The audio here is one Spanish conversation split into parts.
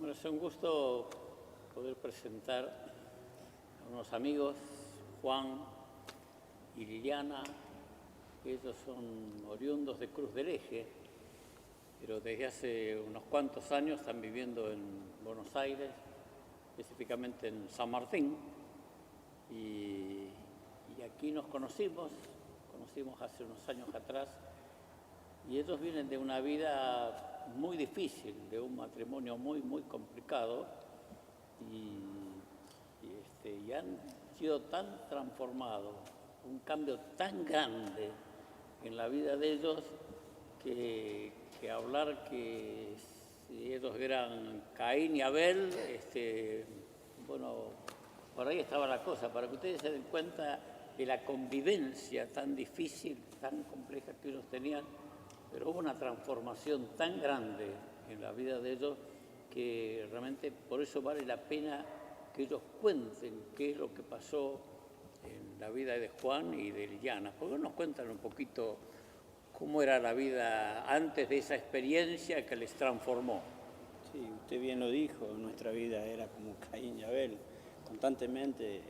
Bueno, es un gusto poder presentar a unos amigos, Juan y Liliana. Ellos son oriundos de Cruz del Eje, pero desde hace unos cuantos años están viviendo en Buenos Aires, específicamente en San Martín. Y aquí nos conocimos hace unos años atrás, y ellos vienen de una vida muy difícil, de un matrimonio muy complicado, y han sido tan transformados, un cambio tan grande en la vida de ellos, que hablar que si ellos eran Caín y Abel, bueno, por ahí estaba la cosa, para que ustedes se den cuenta de la convivencia tan difícil, tan compleja que ellos tenían. Pero hubo una transformación tan grande en la vida de ellos que realmente por eso vale la pena que ellos cuenten qué es lo que pasó en la vida de Juan y de Liliana. ¿Por qué nos cuentan un poquito cómo era la vida antes de esa experiencia que les transformó? Sí, usted bien lo dijo, nuestra vida era como Caín y Abel. Constantemente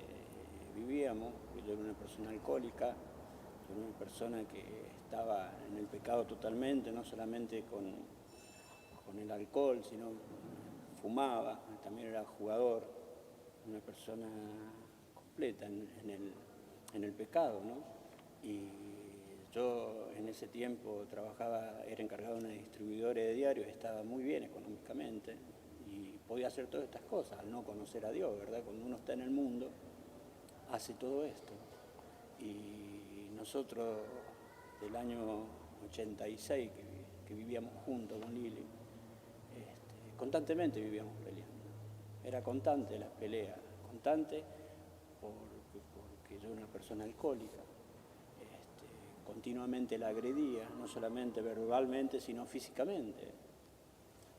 vivíamos, yo era una persona alcohólica, yo era una persona que estaba en el pecado totalmente, no solamente con el alcohol, sino fumaba, también era jugador, una persona completa en el pecado, ¿no? Y yo en ese tiempo trabajaba, era encargado de una distribuidora de diarios, estaba muy bien económicamente y podía hacer todas estas cosas al no conocer a Dios, ¿verdad? Cuando uno está en el mundo, hace todo esto. Y nosotros del año 86, que vivíamos juntos con Lili, constantemente vivíamos peleando. Era constante las peleas, constante porque yo era una persona alcohólica. Continuamente la agredía, no solamente verbalmente, sino físicamente.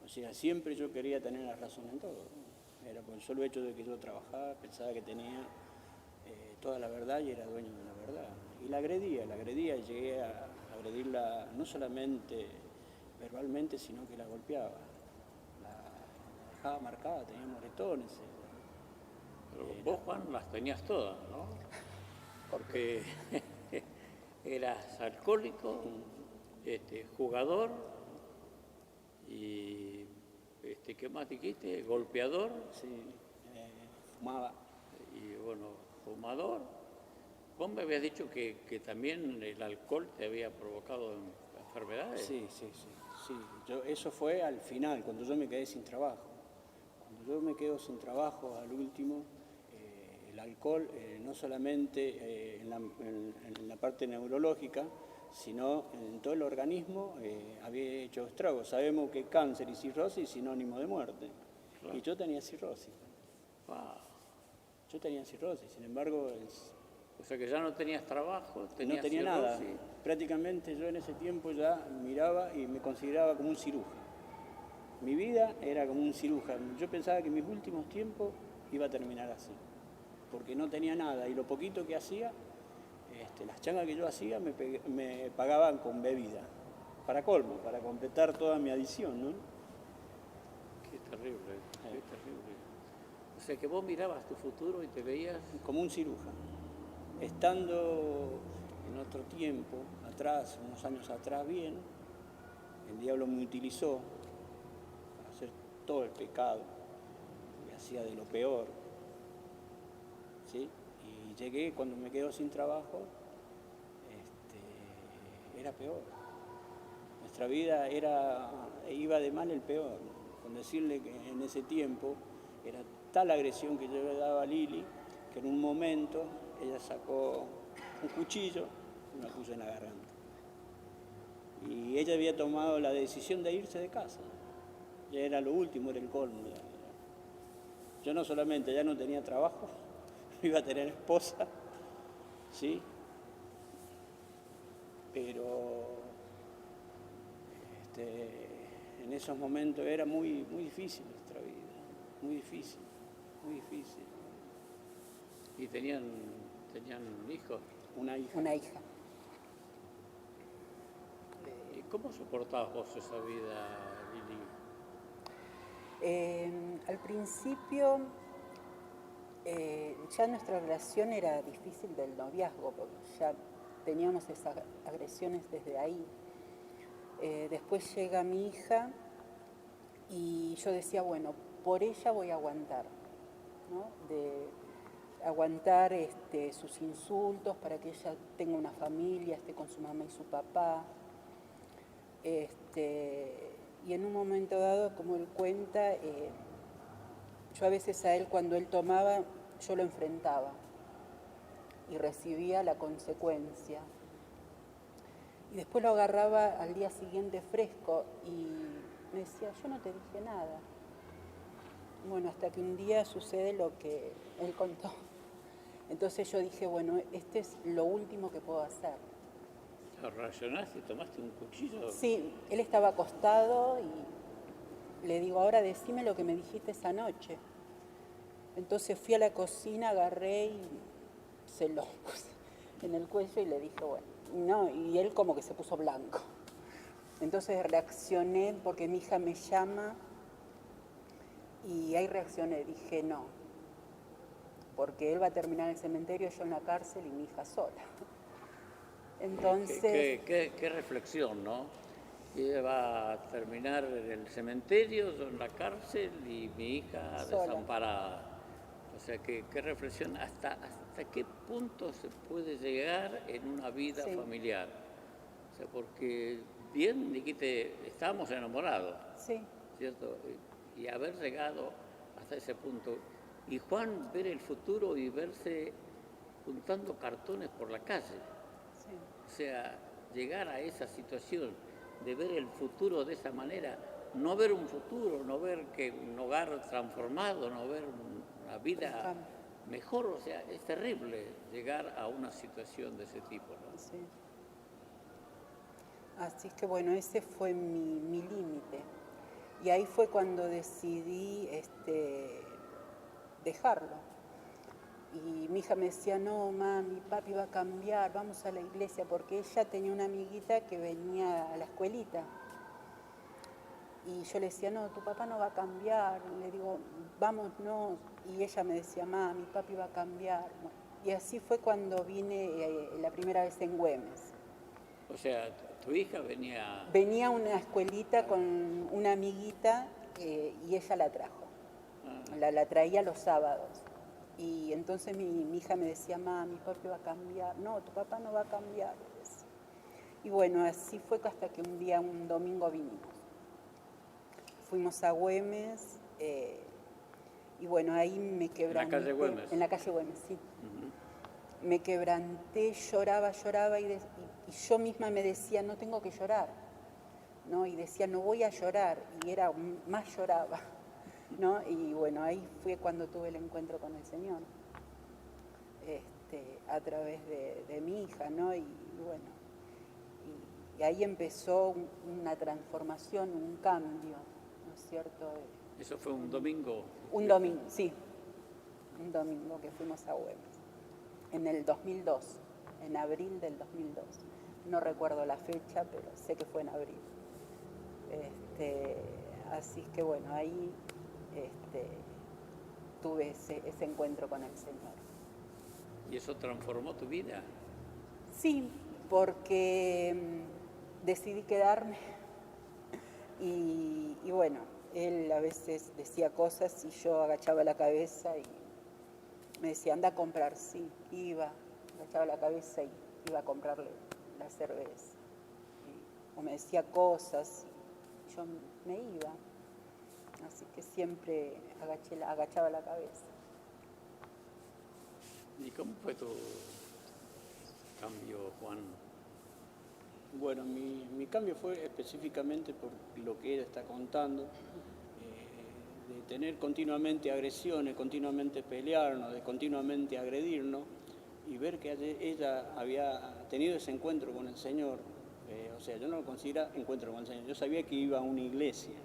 O sea, siempre yo quería tener la razón en todo. Era por el solo hecho de que yo trabajaba, pensaba que tenía toda la verdad y era dueño de la verdad. Y la agredía, y llegué a agredirla no solamente verbalmente, sino que la golpeaba. La dejaba marcada, tenía moretones. Pero vos, Juan, las tenías todas, ¿no? Porque eras alcohólico, jugador y, ¿qué más dijiste? Golpeador. Sí, fumaba. Y bueno, fumador. Vos me habías dicho que también el alcohol te había provocado enfermedades. Sí. Eso fue al final, cuando yo me quedé sin trabajo. Cuando yo me quedo sin trabajo, al último, el alcohol, no solamente en la parte neurológica, sino en todo el organismo, había hecho estragos. Sabemos que cáncer y cirrosis es sinónimo de muerte. Claro. Y yo tenía cirrosis. Wow. Yo tenía cirrosis, sin embargo... O sea que ya no tenías trabajo, no tenía cirrosis. Nada. Prácticamente yo en ese tiempo ya miraba y me consideraba como un cirujano. Mi vida era como un cirujano. Yo pensaba que mis últimos tiempos iba a terminar así, porque no tenía nada y lo poquito que hacía, las changas que yo hacía me pagaban con bebida, para colmo, para completar toda mi adicción, ¿no? Qué terrible, qué terrible. O sea que vos mirabas tu futuro y te veías... como un cirujano. Estando en otro tiempo, atrás, unos años atrás, bien, el diablo me utilizó para hacer todo el pecado, me hacía de lo peor, ¿sí? Y llegué, cuando me quedo sin trabajo, era peor. Nuestra vida iba de mal el peor. Con decirle que en ese tiempo era tal agresión que yo le daba a Lili, que en un momento ella sacó un cuchillo y me puso en la garganta. Y ella había tomado la decisión de irse de casa. Ya era lo último, era el colmo. Yo no solamente ya no tenía trabajo, iba a tener esposa, ¿sí? Pero en esos momentos era muy difícil nuestra vida, muy difícil. ¿Y tenían hijos? Una hija. ¿Y cómo soportabas vos esa vida, Lili? Al principio ya nuestra relación era difícil del noviazgo, porque ya teníamos esas agresiones desde ahí. Después llega mi hija y yo decía, bueno, por ella voy a aguantar, ¿no? De aguantar sus insultos para que ella tenga una familia, esté con su mamá y su papá. Y en un momento dado, como él cuenta, yo a veces a él cuando él tomaba, yo lo enfrentaba y recibía la consecuencia. Y después lo agarraba al día siguiente fresco y me decía, yo no te dije nada. Bueno, hasta que un día sucede lo que él contó. Entonces yo dije, bueno, este es lo último que puedo hacer. ¿Reaccionaste y tomaste un cuchillo? Sí, él estaba acostado y le digo, ahora decime lo que me dijiste esa noche. Entonces fui a la cocina, agarré y se lo puse en el cuello y le dije, bueno, no, y él como que se puso blanco. Entonces reaccioné porque mi hija me llama y ahí reaccioné, dije no, porque él va a terminar en el cementerio, yo en la cárcel y mi hija sola. Entonces... Qué reflexión, ¿no? Ella va a terminar en el cementerio, yo en la cárcel y mi hija sola. desamparada. O sea, qué reflexión, hasta qué punto se puede llegar en una vida familiar. O sea, porque bien dijiste, estábamos enamorados, sí, ¿cierto? Y haber llegado hasta ese punto. Y Juan ver el futuro y verse juntando cartones por la calle. sí. O sea, llegar a esa situación de ver el futuro de esa manera, no ver un futuro, no ver que un hogar transformado, no ver una vida mejor, o sea, es terrible llegar a una situación de ese tipo, ¿no? Sí. Así que bueno, ese fue mi límite. Y ahí fue cuando decidí dejarlo. Y mi hija me decía, no, mami, papi va a cambiar, vamos a la iglesia, porque ella tenía una amiguita que venía a la escuelita. Y yo le decía, no, tu papá no va a cambiar. Y le digo, vámonos. Y ella me decía, mami, papi va a cambiar. Y así fue cuando vine la primera vez en Güemes. O sea, tu hija venía... Venía a una escuelita con una amiguita y ella la trajo. La traía los sábados. Y entonces mi hija me decía, mami, papi va a cambiar. No, tu papá no va a cambiar. Y bueno, así fue hasta que un día, un domingo vinimos. Fuimos a Güemes y bueno, ahí me quebranté. ¿En la calle Güemes? En la calle Güemes, sí. Me quebranté, lloraba y yo misma me decía, no tengo que llorar, ¿no? Y decía, no voy a llorar, y era más lloraba, ¿no? Y bueno, ahí fue cuando tuve el encuentro con el Señor, a través de mi hija, ¿no? Y bueno, y ahí empezó una transformación, un cambio, ¿no es cierto? ¿Eso fue un domingo? Un domingo, sí, un domingo que fuimos a Güemes. En el 2002, en abril del 2002. No recuerdo la fecha, pero sé que fue en abril. Así que bueno, ahí tuve ese encuentro con el Señor. ¿Y eso transformó tu vida? Sí, porque decidí quedarme y bueno, él a veces decía cosas y yo agachaba la cabeza y me decía, anda a comprar, sí, iba, agachaba la cabeza y iba a comprarle la cerveza. O me decía cosas y yo me iba. Así que siempre agachaba la cabeza. ¿Y cómo fue tu cambio, Juan? Bueno, mi cambio fue específicamente por lo que ella está contando. De tener continuamente agresiones, continuamente pelearnos, de continuamente agredirnos y ver que ella había tenido ese encuentro con el Señor. O sea, yo no lo consideraba encuentro con el Señor, yo sabía que iba a una iglesia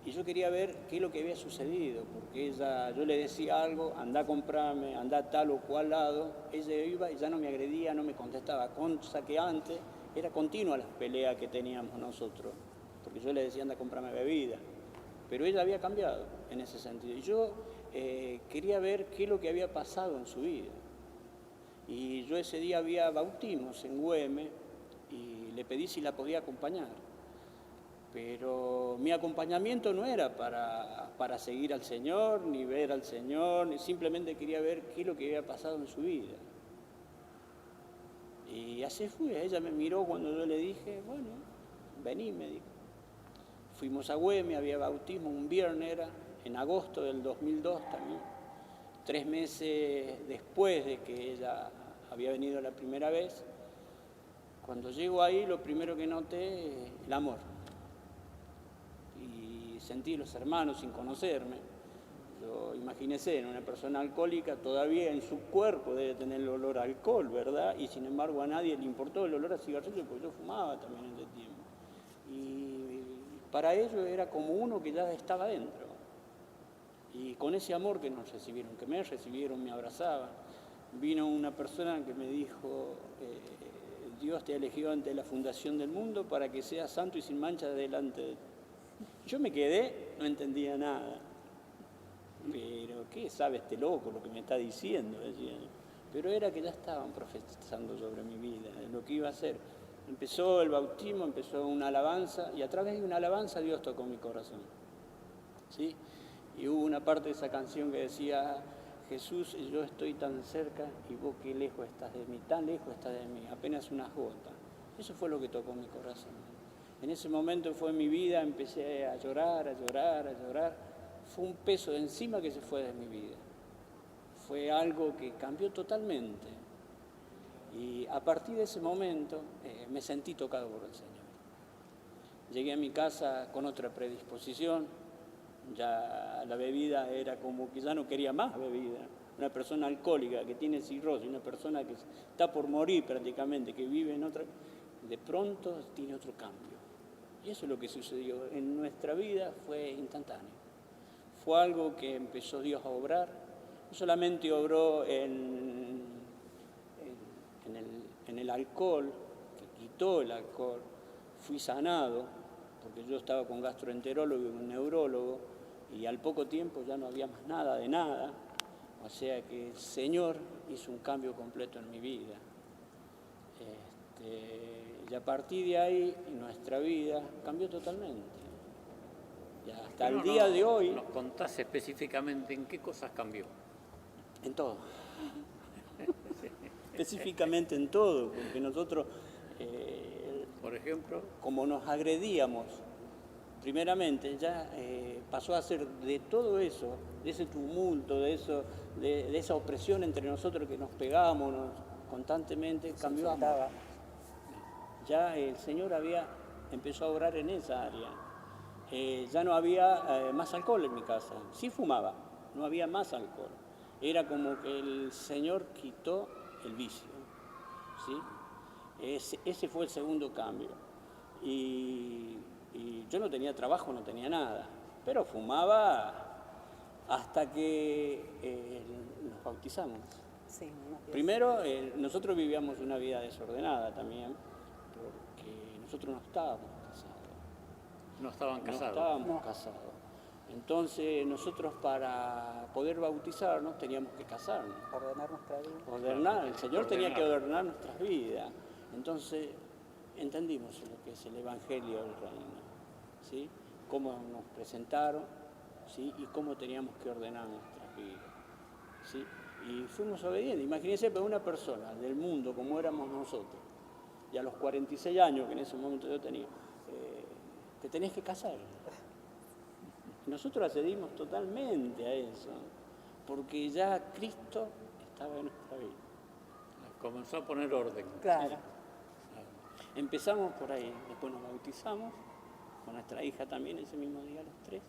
y yo quería ver qué es lo que había sucedido, porque yo le decía algo, anda a comprarme, anda a tal o cual lado, ella iba y ya no me agredía, no me contestaba, cosa que antes era continua las peleas que teníamos nosotros, porque yo le decía anda a comprarme bebida. pero ella había cambiado en ese sentido. Y yo quería ver qué es lo que había pasado en su vida. Y yo ese día había bautismos en Güemes y le pedí si la podía acompañar. Pero mi acompañamiento no era para seguir al Señor, ni ver al Señor, ni simplemente quería ver qué es lo que había pasado en su vida. Y así fue, ella me miró cuando yo le dije, bueno, vení, me dijo. Fuimos a Güemes, había bautismo, un viernes era, en agosto del 2002 también. 3 meses después de que ella había venido la primera vez, cuando llego ahí lo primero que noté, el amor. Y sentí los hermanos sin conocerme. Yo, imagínese, en una persona alcohólica todavía en su cuerpo debe tener el olor a alcohol, ¿verdad? Y sin embargo a nadie le importó el olor a cigarrillo porque yo fumaba también en ese tiempo. Y para ellos era como uno que ya estaba dentro. Y con ese amor que nos recibieron, que me recibieron, me abrazaban. Vino una persona que me dijo, Dios te ha elegido ante la fundación del mundo para que seas santo y sin mancha delante de ti. Yo me quedé, no entendía nada. Pero, ¿qué sabe este loco lo que me está diciendo? Decía. Pero era que ya estaban profetizando sobre mi vida, lo que iba a hacer. Empezó el bautismo, empezó una alabanza, y a través de una alabanza Dios tocó mi corazón. ¿Sí? Y hubo una parte de esa canción que decía, Jesús, yo estoy tan cerca y vos qué lejos estás de mí, tan lejos estás de mí, apenas unas gotas. Eso fue lo que tocó mi corazón. En ese momento fue mi vida, empecé a llorar, a llorar, a llorar. Fue un peso de encima que se fue de mi vida. Fue algo que cambió totalmente. Y a partir de ese momento me sentí tocado por el Señor. Llegué a mi casa con otra predisposición. Ya la bebida era como que ya no quería más bebida. Una persona alcohólica que tiene cirrosis, una persona que está por morir prácticamente, que vive en otra, de pronto tiene otro cambio. Y eso es lo que sucedió. En nuestra vida fue instantáneo. Fue algo que empezó Dios a obrar. No solamente obró en el alcohol, que quitó el alcohol. Fui sanado, porque yo estaba con gastroenterólogo y un neurólogo, y al poco tiempo ya no había más nada de nada. O sea que el Señor hizo un cambio completo en mi vida. Y a partir de ahí, nuestra vida cambió totalmente. Y hasta el día de hoy... ¿Nos contás específicamente en qué cosas cambió? En todo. Específicamente en todo, porque nosotros... Por ejemplo, como nos agredíamos, primeramente ya pasó a ser de todo eso, de ese tumulto, de esa opresión entre nosotros que nos pegábamos constantemente, cambió a amor. Ya el Señor empezó a obrar en esa área. Ya no había más alcohol en mi casa. Sí fumaba, no había más alcohol. Era como que el Señor quitó el vicio, ¿sí? Ese fue el segundo cambio. Y yo no tenía trabajo, no tenía nada, pero fumaba hasta que nos bautizamos. Sí, Primero, nosotros vivíamos una vida desordenada también, porque nosotros no estábamos casados. no estaban casados. No estábamos casados. Entonces, nosotros para poder bautizarnos teníamos que casarnos. Ordenar nuestra vida. El Señor tenía que ordenar nuestras vidas. Entonces, entendimos lo que es el Evangelio del Reino, ¿sí? Cómo nos presentaron, ¿sí? Y cómo teníamos que ordenar nuestras vidas, ¿sí? Y fuimos obedientes. Imagínense para una persona del mundo como éramos nosotros, y a los 46 años que en ese momento yo tenía, te tenés que casar. Nosotros accedimos totalmente a eso, porque ya Cristo estaba en nuestra vida. Comenzó a poner orden. Claro. Empezamos por ahí, después nos bautizamos, con nuestra hija también ese mismo día, los 3,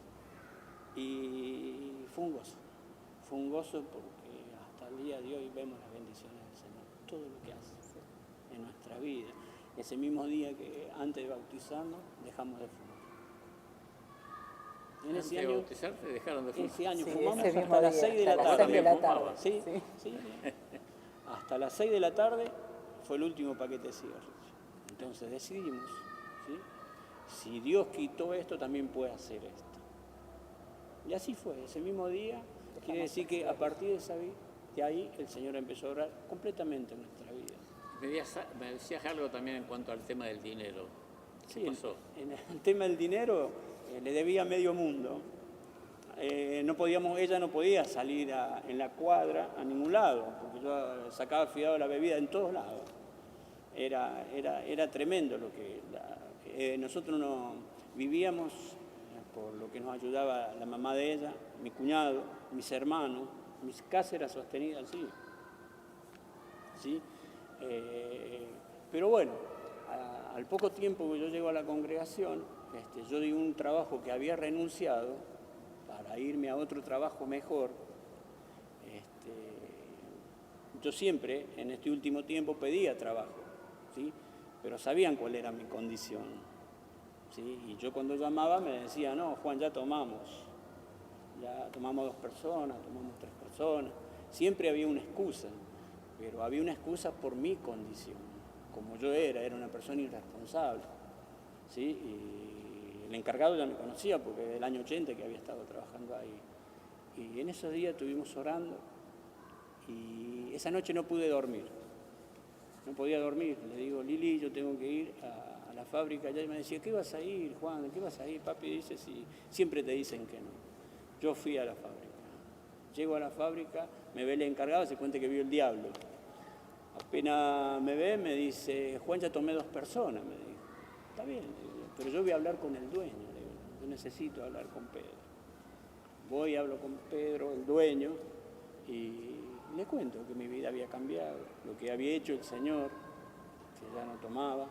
y fue un gozo porque hasta el día de hoy vemos las bendiciones del Señor, todo lo que hace en nuestra vida. Ese mismo día que antes de bautizarnos dejamos de fumar. En Antes de bautizarse dejaron de fumar. Ese año Sí, fumamos ese hasta las 6 de la tarde. 6 de la tarde. Sí. Hasta las 6 de la tarde fue el último paquete de cigarrillos. Entonces decidimos, ¿sí? Si Dios quitó esto, también puede hacer esto. Y así fue, ese mismo día, quiere decir que a partir de ahí el Señor empezó a obrar completamente en nuestra vida. Me decías algo también en cuanto al tema del dinero. ¿Qué Sí, pasó? en el tema del dinero le debía medio mundo. Ella no podía salir en la cuadra a ningún lado, porque yo sacaba fiado la bebida en todos lados. Era tremendo lo que... nosotros no vivíamos por lo que nos ayudaba la mamá de ella, mi cuñado, mis hermanos. Mi casa era sostenida así. ¿Sí? Pero bueno, al poco tiempo que yo llego a la congregación, yo di un trabajo que había renunciado para irme a otro trabajo mejor. Yo siempre, en este último tiempo, pedía trabajo, ¿sí? Pero sabían cuál era mi condición, ¿sí? Y yo cuando llamaba me decía, no, Juan, ya tomamos 2 personas, tomamos 3 personas. Siempre había una excusa, pero había una excusa por mi condición. Como yo era una persona irresponsable, ¿sí? Y el encargado ya me conocía porque del año 80 que había estado trabajando ahí. Y en esos días estuvimos orando y esa noche no pude dormir. No podía dormir. Le digo, Lili, yo tengo que ir a la fábrica. Ella me decía, ¿qué vas a ir, Juan? ¿Qué vas a ir? Papi dice, sí. Siempre te dicen que no. Yo fui a la fábrica. Llego a la fábrica, me ve el encargado, se cuenta que vio el diablo. Apenas me ve, me dice, Juan, ya tomé 2 personas, me dijo. Está bien, pero yo voy a hablar con el dueño, le digo, yo necesito hablar con Pedro. Voy, hablo con Pedro, el dueño, y le cuento que mi vida había cambiado, lo que había hecho el Señor, que ya no tomaba,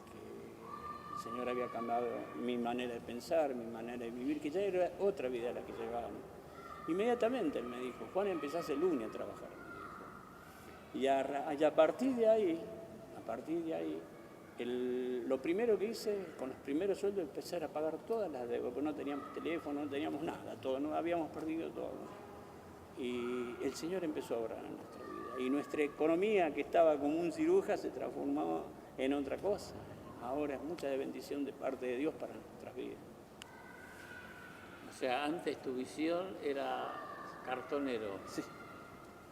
que el Señor había cambiado mi manera de pensar, mi manera de vivir, que ya era otra vida la que llevábamos. Inmediatamente él me dijo, Juan, empezás el lunes a trabajar, me dijo. Y a partir de ahí, lo primero que hice, con los primeros sueldos, empezar a pagar todas las deudas, porque no teníamos teléfono, no teníamos nada, todo, no habíamos perdido todo. Y el Señor empezó a obrar en nuestra vida. Y nuestra economía, que estaba como un ciruja, se transformó en otra cosa. Ahora es mucha bendición de parte de Dios para nuestras vidas. O sea, antes tu visión era cartonero. Sí.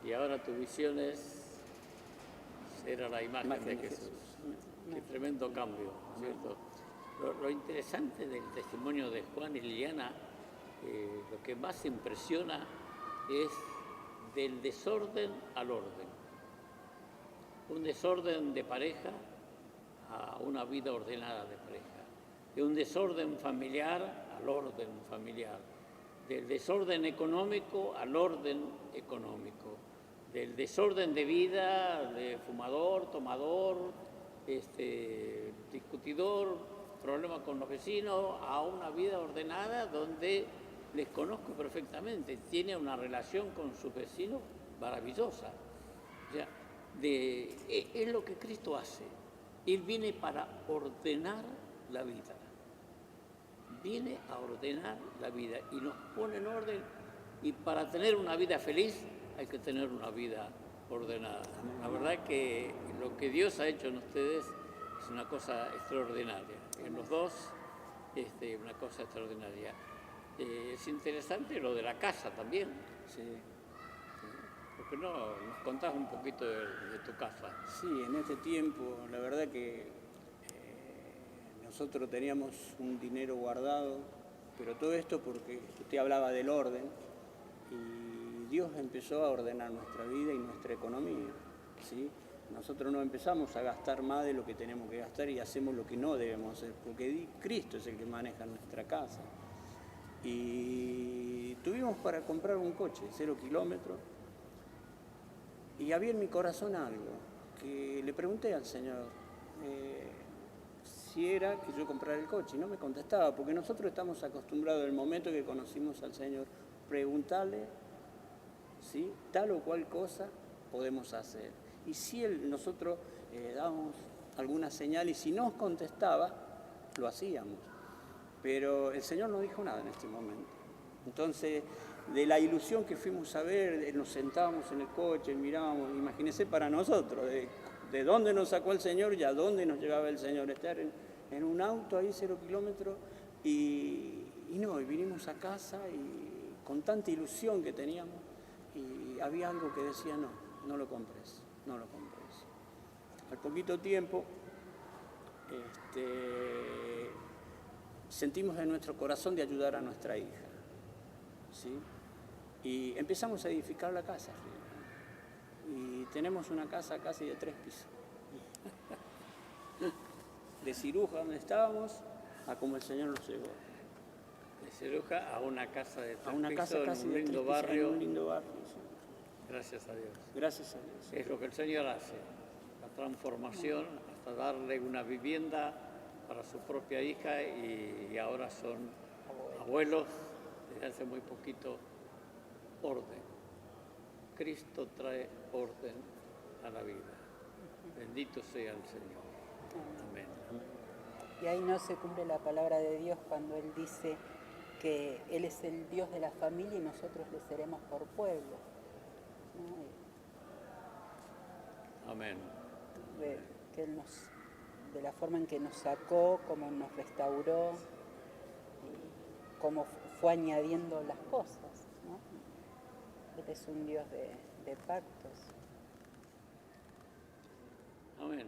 Y ahora tu visión era la imagen de Jesús. Qué tremendo cambio, ¿cierto? Lo interesante del testimonio de Juan y Liliana, lo que más impresiona es del desorden al orden. Un desorden de pareja a una vida ordenada de pareja. De un desorden familiar al orden familiar. Del desorden económico al orden económico. Del desorden de vida, de fumador, tomador, discutidor, problemas con los vecinos, a una vida ordenada donde les conozco perfectamente, tiene una relación con sus vecinos maravillosa. O sea, es lo que Cristo hace. Él viene para ordenar la vida. Viene a ordenar la vida y nos pone en orden. Y para tener una vida feliz hay que tener una vida ordenada. La verdad que lo que Dios ha hecho en ustedes es una cosa extraordinaria. En los dos, una cosa extraordinaria. Es interesante lo de la casa también. Sí. ¿Por qué no nos contás un poquito de tu casa? Sí, en este tiempo, la verdad que nosotros teníamos un dinero guardado, pero todo esto porque usted hablaba del orden y Dios empezó a ordenar nuestra vida y nuestra economía, ¿sí? Nosotros no empezamos a gastar más de lo que tenemos que gastar y hacemos lo que no debemos hacer, porque Cristo es el que maneja nuestra casa. Y tuvimos para comprar un coche, 0 kilómetros, y había en mi corazón algo, que le pregunté al Señor si era que yo comprara el coche, y no me contestaba, porque nosotros estamos acostumbrados, el momento que conocimos al Señor, preguntarle si tal o cual cosa podemos hacer. Y si nosotros dábamos alguna señal, y si nos contestaba, lo hacíamos. Pero el Señor no dijo nada en este momento. Entonces, de la ilusión que fuimos a ver, nos sentábamos en el coche, mirábamos, imagínense para nosotros, de dónde nos sacó el Señor y a dónde nos llevaba el Señor. Estar en un auto ahí 0 kilómetros y y vinimos a casa y con tanta ilusión que teníamos, y había algo que decía, no lo compres, no lo compres. Al poquito tiempo, sentimos en nuestro corazón de ayudar a nuestra hija, ¿sí? Y empezamos a edificar la casa, y tenemos una casa casi de 3 pisos. De Ciruja, donde estábamos, a como el Señor nos llevó. De Ciruja a una casa de 3 A una casa pisos casi en un de 3 lindo pisos, barrio. en un lindo barrio, sí. Gracias a Dios. Gracias a Dios. Es lo que el Señor hace, la transformación hasta darle una vivienda para su propia hija y ahora son abuelos desde hace muy poquito. Orden. Cristo trae orden a la vida. Bendito sea el Señor. Amén. Y ahí no se cumple la palabra de Dios cuando Él dice que Él es el Dios de la familia y nosotros le seremos por pueblo, ¿no? Amén. Que Él de la forma en que nos sacó, cómo nos restauró, y cómo fue añadiendo las cosas, ¿no? Él es un Dios de pactos. Amén.